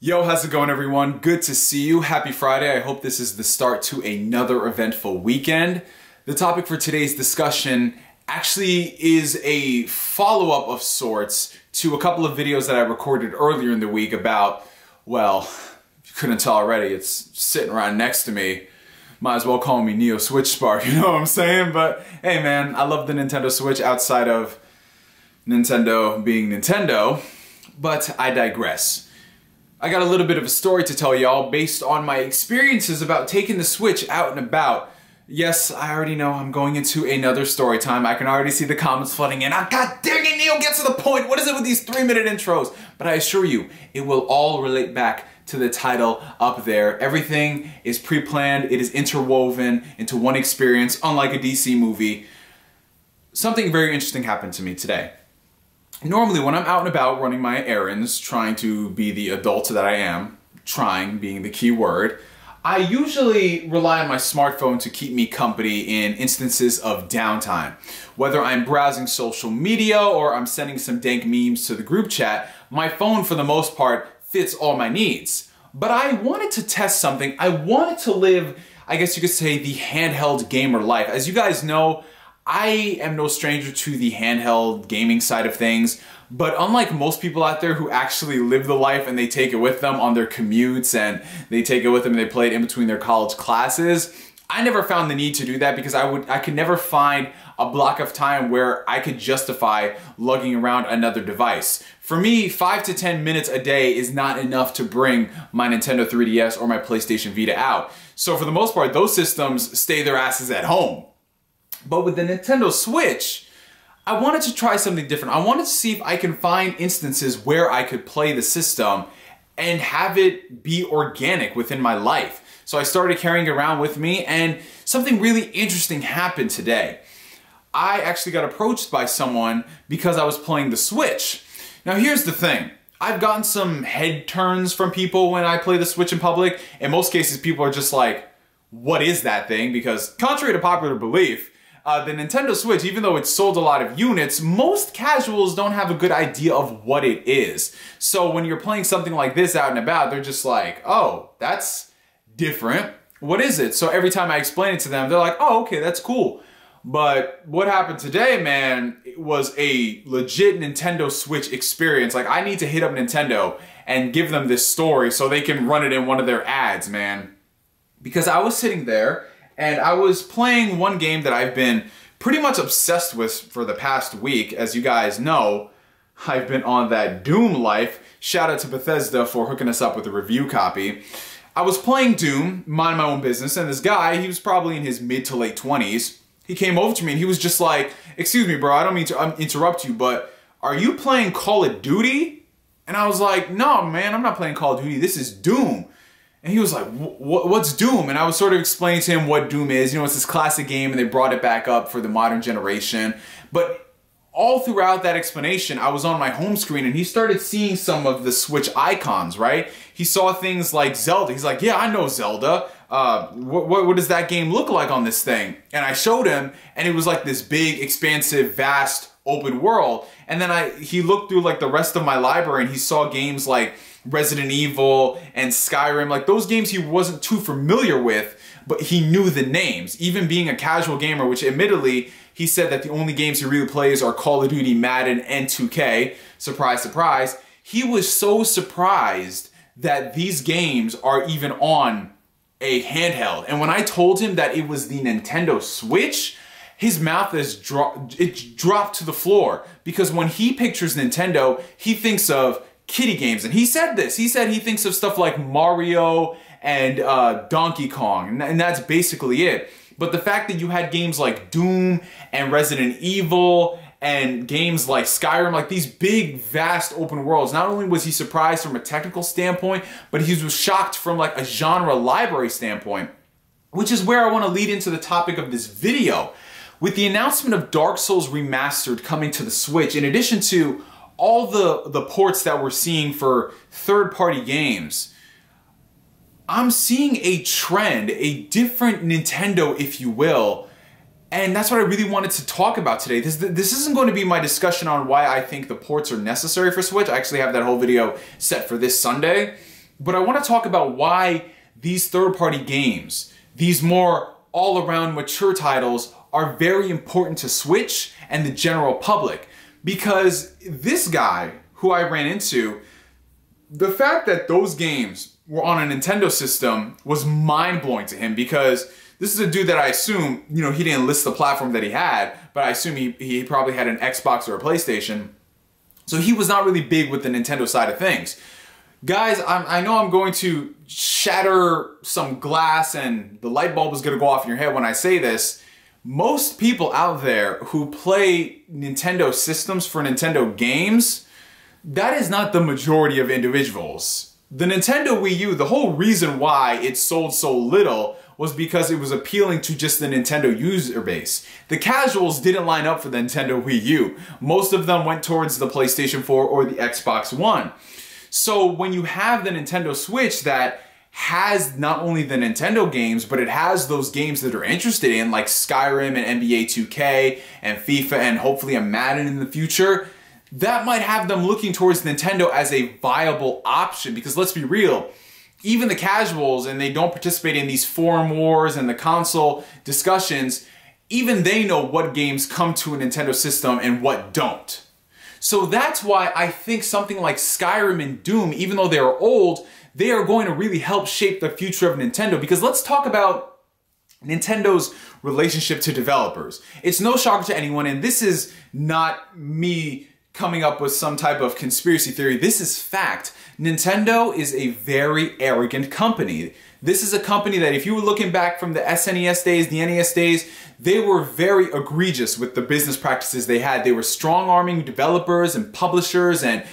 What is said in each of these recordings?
Yo, how's it going everyone? Good to see you. Happy Friday. I hope this is the start to another eventful weekend. The topic for today's discussion actually is a follow-up of sorts to a couple of videos that I recorded earlier in the week about, well, if you couldn't tell already, it's sitting right next to me. Might as well call me NeoGameSpark, you know what I'm saying? But hey man, I love the Nintendo Switch outside of Nintendo being Nintendo, but I digress. I got a little bit of a story to tell y'all based on my experiences about taking the Switch out and about. Yes, I already know I'm going into another story time. I can already see the comments flooding in. God dang it, Neo, get to the point. What is it with these 3-minute intros? But I assure you, it will all relate back to the title up there. Everything is pre-planned. It is interwoven into one experience, unlike a DC movie. Something very interesting happened to me today. Normally, when I'm out and about running my errands, trying to be the adult that I am, trying being the key word, I usually rely on my smartphone to keep me company in instances of downtime. Whether I'm browsing social media or I'm sending some dank memes to the group chat, my phone for the most part fits all my needs. But I wanted to test something. I wanted to live, I guess you could say, the handheld gamer life. As you guys know, I am no stranger to the handheld gaming side of things, but unlike most people out there who actually live the life and they take it with them on their commutes and they take it with them and they play it in between their college classes, I never found the need to do that because I could never find a block of time where I could justify lugging around another device. For me, 5 to 10 minutes a day is not enough to bring my Nintendo 3DS or my PlayStation Vita out. So for the most part, those systems stay their asses at home. But with the Nintendo Switch, I wanted to try something different. I wanted to see if I can find instances where I could play the system and have it be organic within my life. So I started carrying it around with me, and something really interesting happened today. I actually got approached by someone because I was playing the Switch. Now here's the thing. I've gotten some head turns from people when I play the Switch in public. In most cases, people are just like, what is that thing? Because contrary to popular belief, the Nintendo Switch, even though it's sold a lot of units, most casuals don't have a good idea of what it is. So when you're playing something like this out and about, they're just like, oh, that's different. What is it? So every time I explain it to them, they're like, oh, okay, that's cool. But what happened today, man, it was a legit Nintendo Switch experience. Like, I need to hit up Nintendo and give them this story so they can run it in one of their ads, man. Because I was sitting there and I was playing one game that I've been pretty much obsessed with for the past week. As you guys know, I've been on that Doom life. Shout out to Bethesda for hooking us up with a review copy. I was playing Doom, mind my own business, and this guy, he was probably in his mid to late 20s. He came over to me and he was just like, excuse me bro, I don't mean to interrupt you, but are you playing Call of Duty? And I was like, no man, I'm not playing Call of Duty, this is Doom. And he was like, what's Doom? And I was sort of explaining to him what Doom is. You know, it's this classic game and they brought it back up for the modern generation. But all throughout that explanation, I was on my home screen and he started seeing some of the Switch icons, right? He saw things like Zelda. He's like, yeah, I know Zelda. What does that game look like on this thing? And I showed him and it was like this big, expansive, vast, open world. And then he looked through like the rest of my library and he saw games like Resident Evil and Skyrim, like those games he wasn't too familiar with, but he knew the names. Even being a casual gamer, which admittedly, he said that the only games he really plays are Call of Duty, Madden, and 2K. Surprise, surprise. He was so surprised that these games are even on a handheld. And when I told him that it was the Nintendo Switch, his mouth is dropped to the floor. Because when he pictures Nintendo, he thinks of kiddie games. And he said this. He said he thinks of stuff like Mario and Donkey Kong. And that's basically it. But the fact that you had games like Doom and Resident Evil and games like Skyrim, like these big, vast open worlds, not only was he surprised from a technical standpoint, but he was shocked from like a genre library standpoint. Which is where I want to lead into the topic of this video. With the announcement of Dark Souls Remastered coming to the Switch, in addition to all the ports that we're seeing for third-party games, I'm seeing a trend, a different Nintendo, if you will, and that's what I really wanted to talk about today. This isn't going to be my discussion on why I think the ports are necessary for Switch. I actually have that whole video set for this Sunday. But I want to talk about why these third-party games, these more all-around mature titles, are very important to Switch and the general public. Because this guy, who I ran into, the fact that those games were on a Nintendo system was mind-blowing to him, because this is a dude that I assume, you know, he didn't list the platform that he had, but I assume he probably had an Xbox or a PlayStation. So he was not really big with the Nintendo side of things. Guys, I know I'm going to shatter some glass and the light bulb is going to go off in your head when I say this. Most people out there who play Nintendo systems for Nintendo games, that is not the majority of individuals. The Nintendo Wii U, the whole reason why it sold so little was because it was appealing to just the Nintendo user base. The casuals didn't line up for the Nintendo Wii U. Most of them went towards the PlayStation 4 or the Xbox One. So when you have the Nintendo Switch that has not only the Nintendo games, but it has those games that are interested in, like Skyrim and NBA 2K and FIFA and hopefully a Madden in the future, that might have them looking towards Nintendo as a viable option. Because let's be real, even the casuals, and they don't participate in these forum wars and the console discussions, even they know what games come to a Nintendo system and what don't. So that's why I think something like Skyrim and Doom, even though they are old, they are going to really help shape the future of Nintendo. Because let's talk about Nintendo's relationship to developers. It's no shocker to anyone, and this is not me coming up with some type of conspiracy theory. This is fact. Nintendo is a very arrogant company. This is a company that, if you were looking back from the SNES days, the NES days, they were very egregious with the business practices they had. They were strong-arming developers and publishers and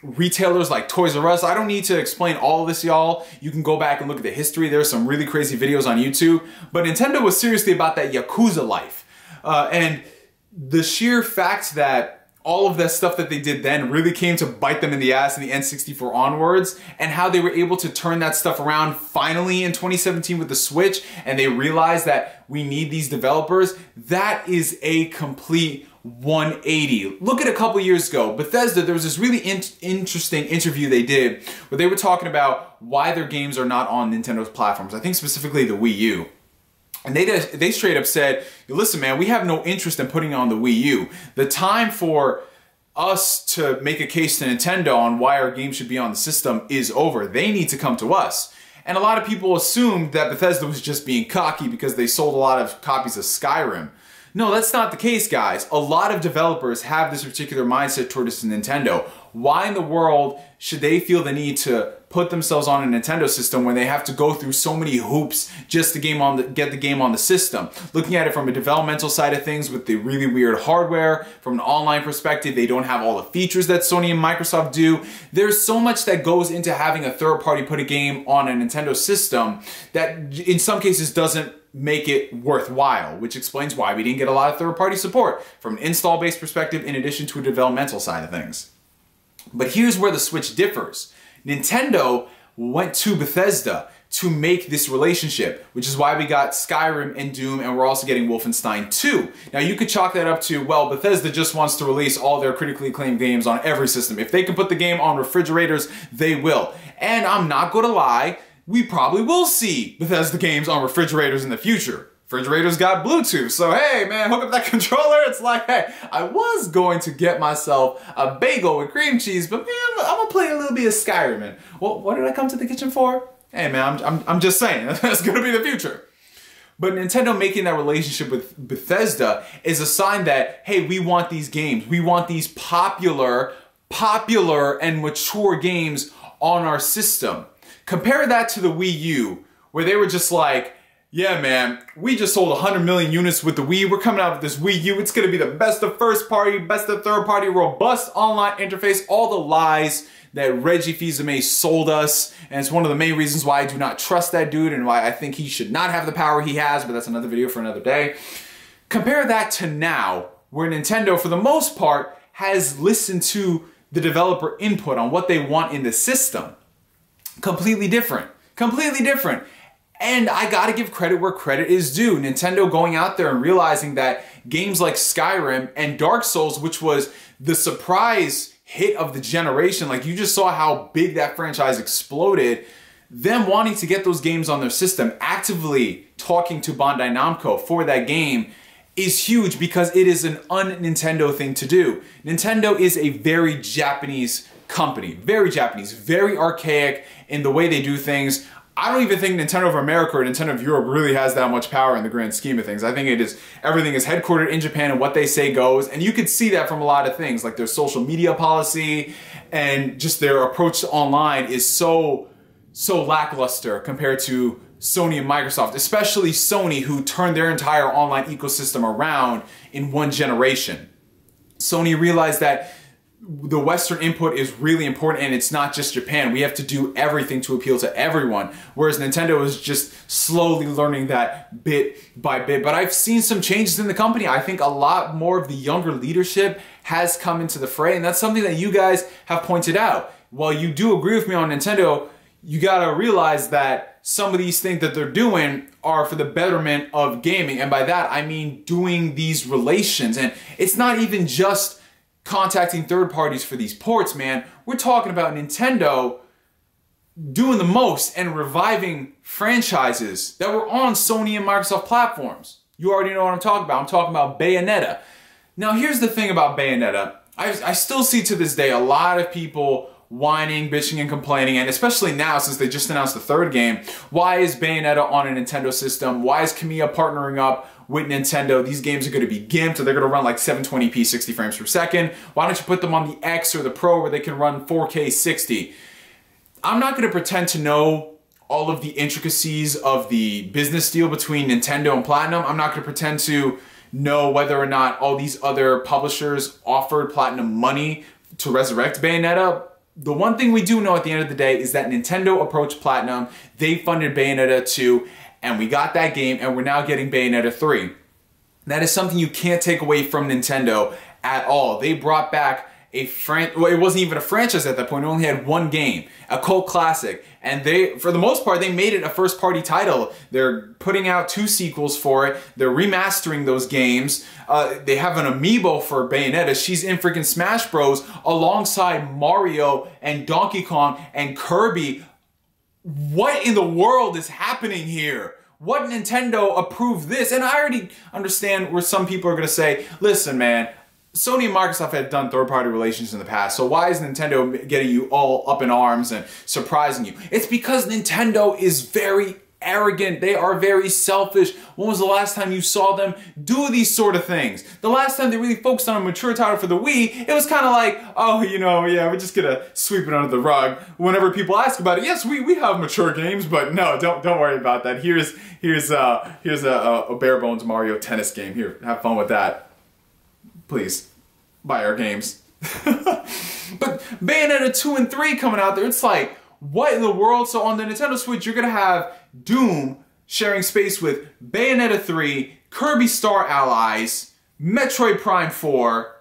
retailers like Toys R Us. I don't need to explain all of this, y'all. You can go back and look at the history. There's some really crazy videos on YouTube. But Nintendo was seriously about that Yakuza life. And the sheer fact that all of that stuff that they did then really came to bite them in the ass in the N64 onwards, and how they were able to turn that stuff around finally in 2017 with the Switch, and they realized that we need these developers, that is a complete 180. Look at a couple years ago, Bethesda, there was this really interesting interview they did where they were talking about why their games are not on Nintendo's platforms. I think specifically the Wii U. And they straight up said, listen man, we have no interest in putting on the Wii U. The time for us to make a case to Nintendo on why our game should be on the system is over. They need to come to us. And a lot of people assumed that Bethesda was just being cocky because they sold a lot of copies of Skyrim. No, that's not the case, guys. A lot of developers have this particular mindset towards Nintendo. Why in the world should they feel the need to put themselves on a Nintendo system when they have to go through so many hoops just to get the game on the system? Looking at it from a developmental side of things with the really weird hardware, from an online perspective, they don't have all the features that Sony and Microsoft do. There's so much that goes into having a third party put a game on a Nintendo system that in some cases doesn't make it worthwhile, which explains why we didn't get a lot of third-party support from an install-based perspective in addition to a developmental side of things. But here's where the Switch differs. Nintendo went to Bethesda to make this relationship, which is why we got Skyrim and Doom, and we're also getting Wolfenstein 2. Now you could chalk that up to, well, Bethesda just wants to release all their critically acclaimed games on every system. If they can put the game on refrigerators, they will. And I'm not gonna lie, we probably will see Bethesda games on refrigerators in the future. Refrigerators got Bluetooth, so hey man, hook up that controller. It's like, hey, I was going to get myself a bagel with cream cheese, but man, I'm gonna play a little bit of Skyrim. And well, what did I come to the kitchen for? Hey man, I'm just saying, that's gonna be the future. But Nintendo making that relationship with Bethesda is a sign that, hey, we want these games. We want these popular and mature games on our system. Compare that to the Wii U, where they were just like, yeah man, we just sold 100 million units with the Wii. We're coming out with this Wii U. It's gonna be the best of first party, best of third party, robust online interface, all the lies that Reggie Fils-Aimé sold us. And it's one of the main reasons why I do not trust that dude and why I think he should not have the power he has, but that's another video for another day. Compare that to now, where Nintendo, for the most part, has listened to the developer input on what they want in the system. Completely different. Completely different. And I gotta give credit where credit is due. Nintendo going out there and realizing that games like Skyrim and Dark Souls, which was the surprise hit of the generation. Like, you just saw how big that franchise exploded. Them wanting to get those games on their system, actively talking to Bandai Namco for that game is huge because it is an un-Nintendo thing to do. Nintendo is a very Japanese company, very Japanese, very archaic in the way they do things. I don't even think Nintendo of America or Nintendo of Europe really has that much power in the grand scheme of things. I think everything is headquartered in Japan and what they say goes. And you could see that from a lot of things, like their social media policy and just their approach to online is so lackluster compared to Sony and Microsoft, especially Sony, who turned their entire online ecosystem around in one generation. Sony realized that the Western input is really important, and it's not just Japan. We have to do everything to appeal to everyone, whereas Nintendo is just slowly learning that bit by bit. But I've seen some changes in the company. I think a lot more of the younger leadership has come into the fray, and that's something that you guys have pointed out. While you do agree with me on Nintendo, you gotta realize that some of these things that they're doing are for the betterment of gaming, and by that I mean doing these relations. And it's not even just contacting third parties for these ports, man. We're talking about Nintendo doing the most and reviving franchises that were on Sony and Microsoft platforms. You already know what I'm talking about. I'm talking about Bayonetta. Now, here's the thing about Bayonetta. I still see to this day a lot of people whining, bitching, and complaining, and especially now since they just announced the third game. Why is Bayonetta on a Nintendo system? Why is Kamiya partnering up with Nintendo? These games are going to be gimped, or they're going to run like 720p 60 frames per second. Why don't you put them on the X or the Pro where they can run 4K 60? I'm not going to pretend to know all of the intricacies of the business deal between Nintendo and Platinum. I'm not going to pretend to know whether or not all these other publishers offered Platinum money to resurrect Bayonetta. The one thing we do know at the end of the day is that Nintendo approached Platinum, they funded Bayonetta 2, and we got that game, and we're now getting Bayonetta 3. That is something you can't take away from Nintendo at all. They brought back well, it wasn't even a franchise at that point, it only had one game, a cult classic, and they, for the most part, they made it a first-party title. They're putting out 2 sequels for it, they're remastering those games, they have an amiibo for Bayonetta. She's in freaking Smash Bros. Alongside Mario and Donkey Kong and Kirby. What in the world is happening here? What Nintendo approved this? And I already understand where some people are going to say, listen, man, Sony and Microsoft have done third-party relations in the past, so why is Nintendo getting you all up in arms and surprising you? It's because Nintendo is very arrogant. They are very selfish. When was the last time you saw them do these sort of things? The last time they really focused on a mature title for the Wii, it was kind of like, oh, you know, yeah, we're just gonna sweep it under the rug. Whenever people ask about it, yes, we have mature games, but no, don't worry about that. Here's a bare bones Mario tennis game. Here, have fun with that. Please, buy our games. But Bayonetta 2 and 3 coming out there, it's like, what in the world? So on the Nintendo Switch, you're gonna have Doom sharing space with Bayonetta 3, Kirby Star Allies, Metroid Prime 4,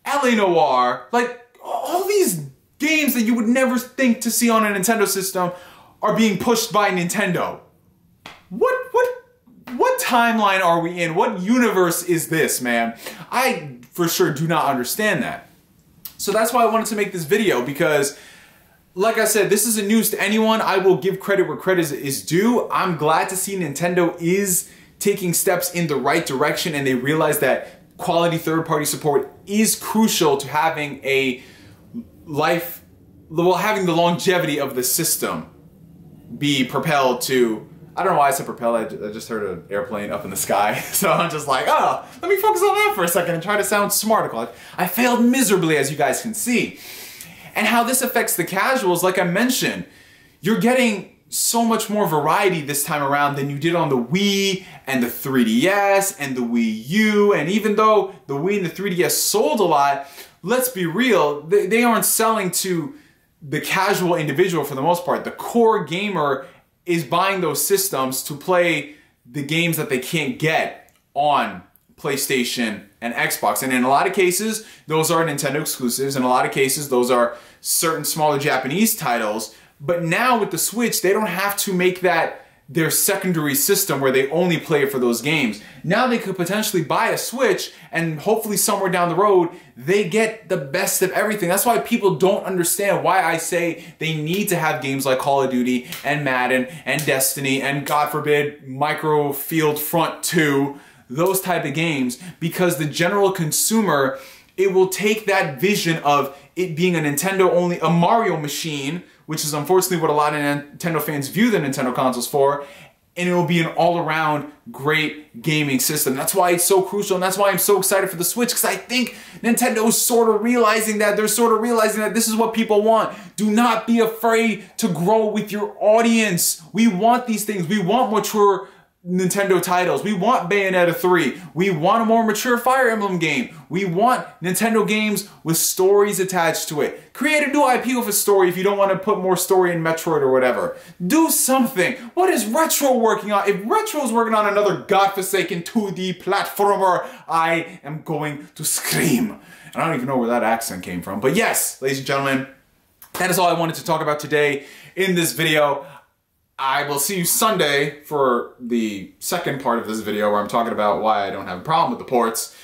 LA Noire, like all these games that you would never think to see on a Nintendo system are being pushed by Nintendo. What timeline are we in? What universe is this, man? I for sure do not understand that. So that's why I wanted to make this video, because like I said, this isn't news to anyone. I will give credit where credit is due. I'm glad to see Nintendo is taking steps in the right direction, and they realize that quality third-party support is crucial to having having the longevity of the system be propelled to, I don't know why I said propel, I just heard an airplane up in the sky. So I'm just like, oh, let me focus on that for a second and try to sound smart. I failed miserably, as you guys can see. And how this affects the casuals, like I mentioned, you're getting so much more variety this time around than you did on the Wii and the 3DS and the Wii U. And even though the Wii and the 3DS sold a lot, let's be real, they aren't selling to the casual individual for the most part. The core gamer is buying those systems to play the games that they can't get on PlayStation and Xbox. And in a lot of cases, those are Nintendo exclusives. In a lot of cases, those are certain smaller Japanese titles. But now with the Switch, they don't have to make that their secondary system where they only play it for those games. Now they could potentially buy a Switch and hopefully somewhere down the road, they get the best of everything. That's why people don't understand why I say they need to have games like Call of Duty and Madden and Destiny and, God forbid, Microfield Front 2, those type of games, because the general consumer, it will take that vision of it being a Nintendo only, a Mario machine, which is unfortunately what a lot of Nintendo fans view the Nintendo consoles for, and it will be an all-around great gaming system. That's why it's so crucial, and that's why I'm so excited for the Switch, because I think Nintendo is sort of realizing that. They're sort of realizing that this is what people want. Do not be afraid to grow with your audience. We want these things. We want mature Nintendo titles. We want Bayonetta 3. We want a more mature Fire Emblem game. We want Nintendo games with stories attached to it. Create a new IP with a story if you don't want to put more story in Metroid or whatever. Do something. What is Retro working on? If Retro's working on another godforsaken 2D platformer, I am going to scream. And I don't even know where that accent came from. But yes, ladies and gentlemen, that is all I wanted to talk about today in this video. I will see you Sunday for the second part of this video where I'm talking about why I don't have a problem with the ports.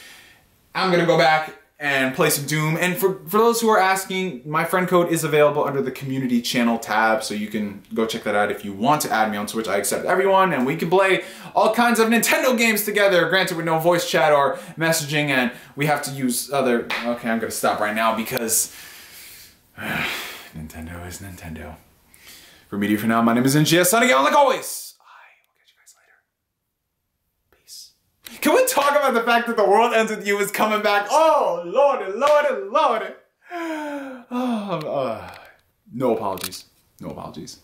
I'm gonna go back and play some Doom. And for those who are asking, my friend code is available under the community channel tab, so you can go check that out if you want to add me on Switch. I accept everyone, and we can play all kinds of Nintendo games together, granted with no voice chat or messaging, and we have to use other... Okay, I'm gonna stop right now because Nintendo is Nintendo. For Media for now, my name is NGS, signing out like always. I will catch you guys later. Peace. Can we talk about the fact that The World Ends With You is coming back? Oh, lordy, lordy, lordy. No apologies. No apologies.